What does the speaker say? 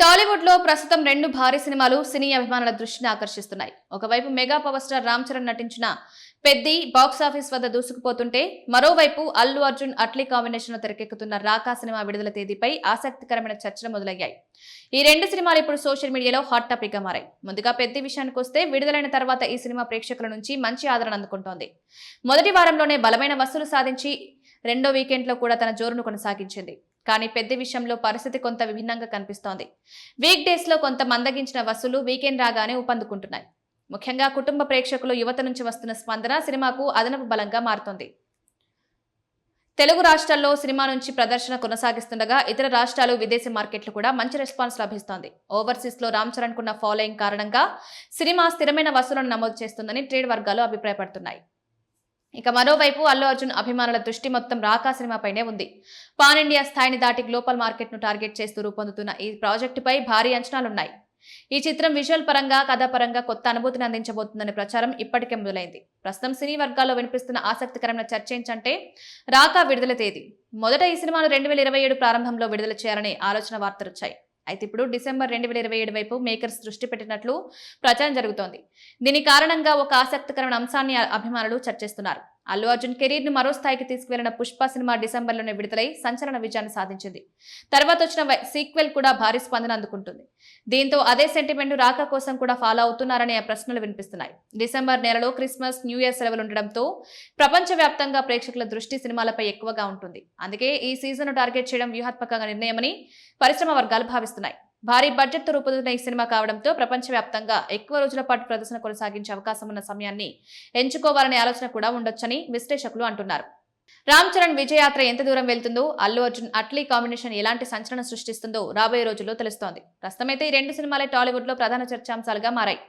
టాలీవుడ్ లో ప్రస్తుతం రెండు భారీ సినిమాలు సినీ అభిమానుల దృష్టిని ఆకర్షిస్తున్నాయి. ఒకవైపు mega power star Ram Charan నటించిన పెద్ది బాక్సాఫీస్ వద్ద దూసుకుపోతుంటే, మరోవైపు అల్లు అర్జున్ అట్లీ కాంబినేషన్ లో తెరకెక్కుతున్న రాకా సినిమా విడుదల తేదీపై ఆసక్తికరమైన చర్చలు మొదలయ్యాయి. ఈ రెండు సినిమాలు ఇప్పుడు సోషల్ మీడియాలో హాట్ టాపిక్ గా మారాయి. ముందుగా పెద్ది విషయానికి వస్తే, విడుదలైన తర్వాత ఈ సినిమా ప్రేక్షకుల నుంచి మంచి ఆదరణ అందుకుంటోంది. మొదటి వారంలోనే బలమైన వసూలు సాధించి రెండో వీకెండ్ లో కూడా తన జోరును కొనసాగించింది. కానీ పెద్ద విషయంలో పరిస్థితి కొంత విభిన్నంగా కనిపిస్తోంది. వీక్ డేస్ లో కొంత మందగించిన వసూలు వీకెండ్ రాగానే ఊపందుకుంటున్నాయి. ముఖ్యంగా కుటుంబ ప్రేక్షకులు, యువత నుంచి వస్తున్న స్పందన సినిమాకు అదనపు బలంగా మారుతోంది. తెలుగు రాష్ట్రాల్లో సినిమా నుంచి ప్రదర్శన కొనసాగిస్తుండగా, ఇతర రాష్ట్రాలు, విదేశీ మార్కెట్లు కూడా మంచి రెస్పాన్స్ లభిస్తోంది. ఓవర్సీస్ లో రామ్ చరణ్ కున్న ఫాలోయింగ్ కారణంగా సినిమా స్థిరమైన వసూలను నమోదు చేస్తుందని ట్రేడ్ వర్గాలు అభిప్రాయపడుతున్నాయి. ఇక మరోవైపు అల్లు అర్జున్ అభిమానుల దృష్టి మొత్తం రాకా సినిమాపైనే ఉంది. పాన్ ఇండియా స్థాయిని దాటి గ్లోబల్ మార్కెట్ ను టార్గెట్ చేస్తూ రూపొందుతున్న ఈ ప్రాజెక్టుపై భారీ అంచనాలున్నాయి. ఈ చిత్రం విజువల్ పరంగా, కథాపరంగా కొత్త అనుభూతిని అందించబోతుందనే ప్రచారం ఇప్పటికే మొదలైంది. ప్రస్తుతం సినీ వర్గాల్లో వినిపిస్తున్న ఆసక్తికరమైన చర్చ ఏంటంటే రాకా విడుదల తేదీ. మొదట ఈ సినిమాను 2027 ప్రారంభంలో విడుదల చేయాలనే ఆలోచన వార్తలొచ్చాయి. అయితే ఇప్పుడు డిసెంబర్ 2027 వైపు మేకర్స్ దృష్టి పెట్టినట్లు ప్రచారం జరుగుతోంది. దీని కారణంగా ఒక ఆసక్తికరమైన అంశాన్ని అభిమానులు చర్చిస్తున్నారు. అల్లు అర్జున్ కెరీర్ ను మరో స్థాయికి తీసుకువెళ్లిన పుష్ప సినిమా డిసెంబర్లోనే విడుదలై సంచలన విజయాన్ని సాధించింది. తర్వాత వచ్చిన సీక్వెల్ కూడా భారీ స్పందన అందుకుంటుంది. దీంతో అదే సెంటిమెంట్ రాకా కోసం కూడా ఫాలో అవుతున్నారనే ప్రశ్నలు వినిపిస్తున్నాయి. డిసెంబర్ నెలలో క్రిస్మస్, న్యూ ఇయర్ సెలవులు ఉండడంతో ప్రపంచవ్యాప్తంగా ప్రేక్షకుల దృష్టి సినిమాలపై ఎక్కువగా ఉంటుంది. అందుకే ఈ సీజన్ ను టార్గెట్ చేయడం వ్యూహాత్మకంగా నిర్ణయమని పరిశ్రమ వర్గాలు భావిస్తున్నాయి. భారీ బడ్జెట్ తో రూపొందుతున్న ఈ సినిమా కావడంతో ప్రపంచవ్యాప్తంగా ఎక్కువ రోజుల పాటు ప్రదర్శన కొనసాగించే అవకాశం ఉన్న సమయాన్ని ఎంచుకోవాలనే ఆలోచన కూడా ఉండొచ్చని విశ్లేషకులు అంటున్నారు. రామ్ చరణ్ విజయయాత్ర ఎంత దూరం వెళ్తుందో, అల్లు అర్జున్ అట్లీ కాంబినేషన్ ఎలాంటి సంచలనం సృష్టిస్తుందో రాబోయే రోజుల్లో తెలుస్తోంది. ప్రస్తుతమైతే ఈ రెండు సినిమాలే టాలీవుడ్ లో ప్రధాన చర్చాంశాలుగా మారాయి.